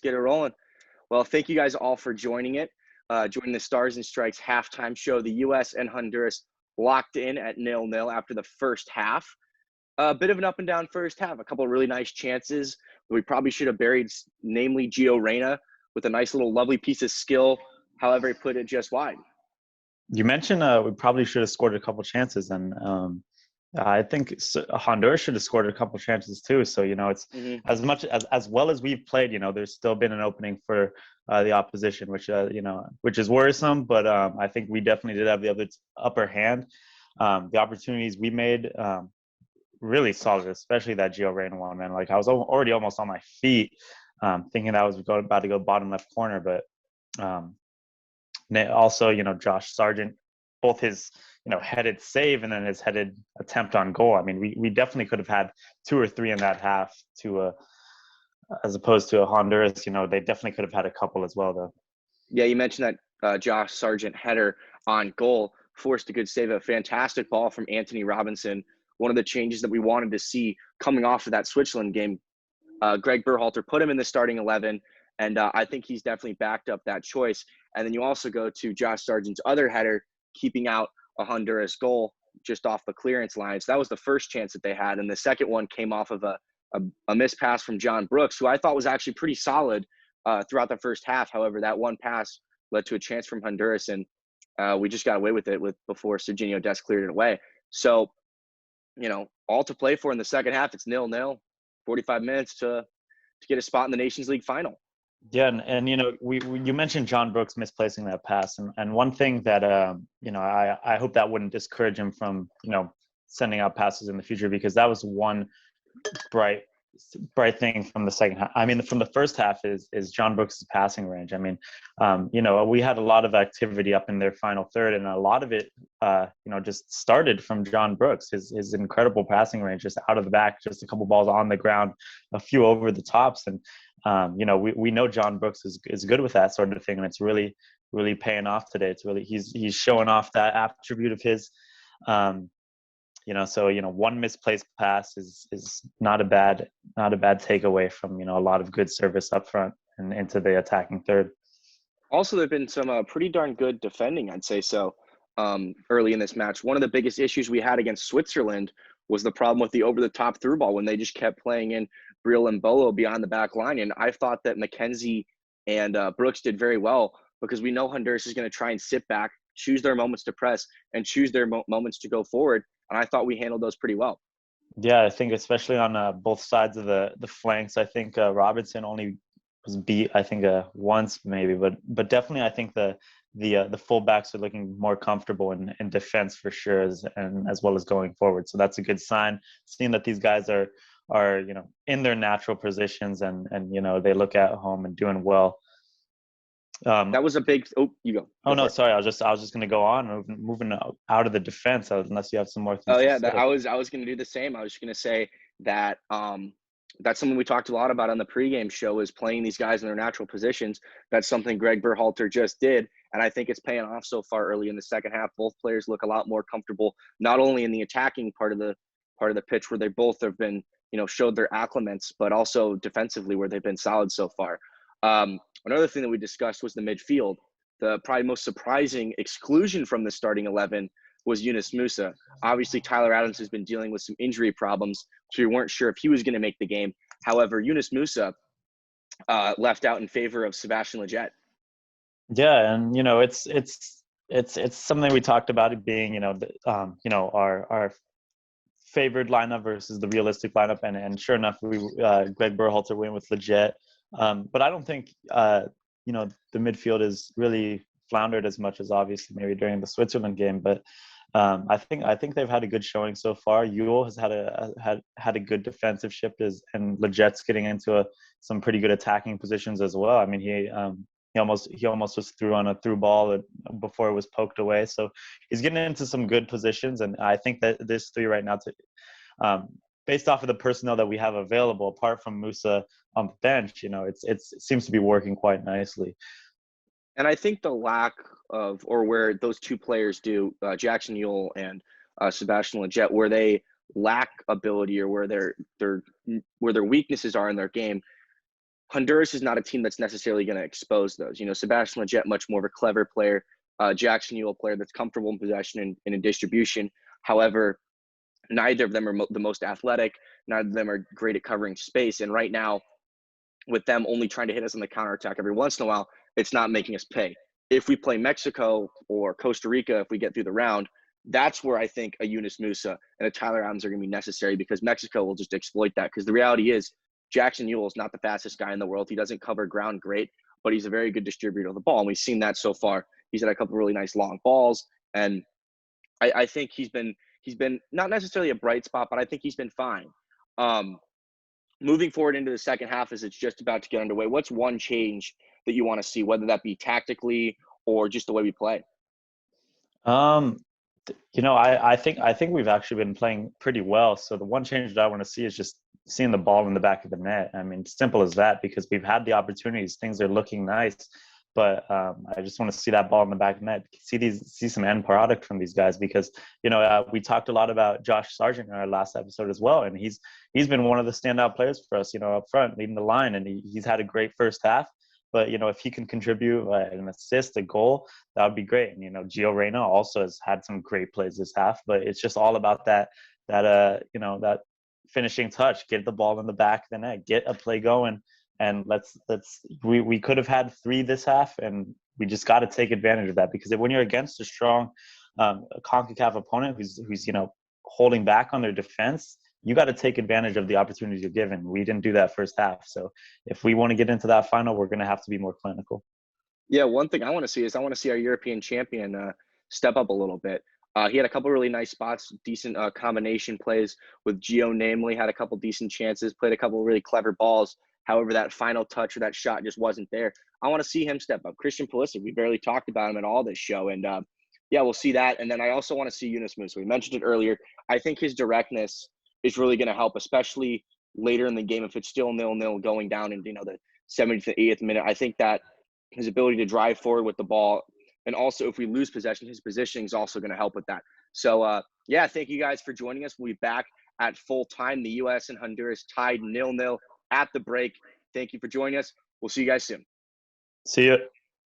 get it rolling. Well, thank you guys all for joining joining the Stars and Strikes halftime show. The U.S. and Honduras locked in at 0-0 after the first half. A bit of an up and down first half. A couple of really nice chances that we probably should have buried, namely Gio Reyna with a nice little lovely piece of skill. However, he put it just wide. You mentioned we probably should have scored a couple chances, and I think Honduras should have scored a couple chances too. So, it's as much as well as we've played, there's still been an opening for the opposition, which is worrisome. But I think we definitely did have the upper hand. The opportunities we made, really solid, especially that Gio Reyna one, man. Like, I was already almost on my feet, thinking that I was about to go bottom left corner. But also, Josh Sargent, both his headed save and then his headed attempt on goal. I mean, we definitely could have had 2 or 3 in that half as opposed to a Honduras. They definitely could have had a couple as well, though. Yeah, you mentioned that Josh Sargent header on goal forced a good save, a fantastic ball from Anthony Robinson. One of the changes that we wanted to see coming off of that Switzerland game. Gregg Berhalter put him in the starting 11, and I think he's definitely backed up that choice. And then you also go to Josh Sargent's other header, keeping out a Honduras goal just off the clearance line. So that was the first chance that they had. And the second one came off of a missed pass from John Brooks, who I thought was actually pretty solid throughout the first half. However, that one pass led to a chance from Honduras, and we just got away with it before Serginho Dest cleared it away. So, all to play for in the second half. It's 0-0, 45 minutes to get a spot in the Nations League final. Yeah, and you mentioned John Brooks misplacing that pass, and one thing that I hope that wouldn't discourage him from sending out passes in the future, because that was one bright thing from the second half. I mean, from the first half is John Brooks' passing range. I mean, we had a lot of activity up in their final third, and a lot of it just started from John Brooks, his incredible passing range, just out of the back, just a couple balls on the ground, a few over the tops, and we know John Brooks is good with that sort of thing, and it's really, really paying off today. It's really he's showing off that attribute of his. One misplaced pass is not a bad takeaway from a lot of good service up front and into the attacking third. Also, there've been some pretty darn good defending, I'd say so, early in this match. One of the biggest issues we had against Switzerland was the problem with the over-the-top through ball, when they just kept playing in Brill and Bolo beyond the back line. And I thought that McKenzie and Brooks did very well, because we know Honduras is going to try and sit back, choose their moments to press, and choose their moments to go forward. And I thought we handled those pretty well. Yeah, I think especially on both sides of the flanks. I think Robinson only was beat, I think, once maybe, but definitely I think the fullbacks are looking more comfortable in defense for sure, as well as going forward. So that's a good sign, seeing that these guys are in their natural positions and they look at home and doing well. That was a big. Oh, you go. No, sorry. I was just going to go on, moving out of the defense, unless you have some more things. Oh yeah, I was going to do the same. I was going to say that that's something we talked a lot about on the pregame show, is playing these guys in their natural positions. That's something Gregg Berhalter just did, and I think it's paying off so far early in the second half. Both players look a lot more comfortable, not only in the attacking part of the pitch, where they both have been showed their acclimates, but also defensively, where they've been solid so far. Another thing that we discussed was the midfield. The probably most surprising exclusion from the starting 11 was Yunus Musa. Obviously, Tyler Adams has been dealing with some injury problems, so we weren't sure if he was going to make the game. However, Yunus Musa left out in favor of Sebastian Lletget. Yeah, and it's something we talked about, it being our favored lineup versus the realistic lineup, and sure enough, Gregg Berhalter went with Lletget. But I don't think the midfield is really floundered as much as obviously maybe during the Switzerland game. But I think they've had a good showing so far. Yule has had a good defensive shift, and Lletget's getting into some pretty good attacking positions as well. I mean, he almost was through on a through ball before it was poked away. So he's getting into some good positions, and I think that this three right now, based off of the personnel that we have available, apart from Musa on the bench, it seems to be working quite nicely. And I think the lack of, or where those two players do, Jackson Yule and Sebastian Lletget, where they lack ability, or where their weaknesses are in their game, Honduras is not a team that's necessarily going to expose those. You know, Sebastian Lletget, much more of a clever player. Jackson Ewell, player that's comfortable in possession and in distribution. However, neither of them are the most athletic. Neither of them are great at covering space. And right now, with them only trying to hit us on the counterattack every once in a while, it's not making us pay. If we play Mexico or Costa Rica, if we get through the round, that's where I think a Yunus Musa and a Tyler Adams are going to be necessary, because Mexico will just exploit that. Because the reality is, Jackson Ewell is not the fastest guy in the world. He doesn't cover ground great, but he's a very good distributor of the ball. And we've seen that so far. He's had a couple of really nice long balls. And I think he's been not necessarily a bright spot, but I think he's been fine. Moving forward into the second half, as it's just about to get underway, what's one change that you want to see, whether that be tactically or just the way we play? You know, I think we've actually been playing pretty well. So the one change that I want to see is just seeing the ball in the back of the net. I mean, simple as that, because we've had the opportunities, things are looking nice, but I just want to see that ball in the back of the net, see some end product from these guys, because, you know, we talked a lot about Josh Sargent in our last episode as well, and he's been one of the standout players for us, you know, up front, leading the line, and he's had a great first half. But, you know, if he can contribute an assist, a goal, that would be great. And, you know, Gio Reyna also has had some great plays this half, but it's just all about that you know, that finishing touch, get the ball in the back of the net, get a play going. And we could have had 3 this half, and we just got to take advantage of that, because when you're against a strong CONCACAF opponent who's, you know, holding back on their defense, you got to take advantage of the opportunities you're given. We didn't do that first half. So if we want to get into that final, we're going to have to be more clinical. Yeah, one thing I want to see is our European champion step up a little bit. He had a couple really nice spots, decent combination plays with Gio, namely, had a couple decent chances, played a couple really clever balls. However, that final touch or that shot just wasn't there. I want to see him step up. Christian Pulisic, we barely talked about him at all this show. And yeah, we'll see that. And then I also want to see Yunus Musa. We mentioned it earlier. I think his directness is really going to help, especially later in the game. If it's still 0-0 going down in, you know, the 70th to 80th minute, I think that his ability to drive forward with the ball, and also if we lose possession, his positioning is also going to help with that. So, yeah, thank you guys for joining us. We'll be back at full time. The U.S. and Honduras tied 0-0 at the break. Thank you for joining us. We'll see you guys soon. See you.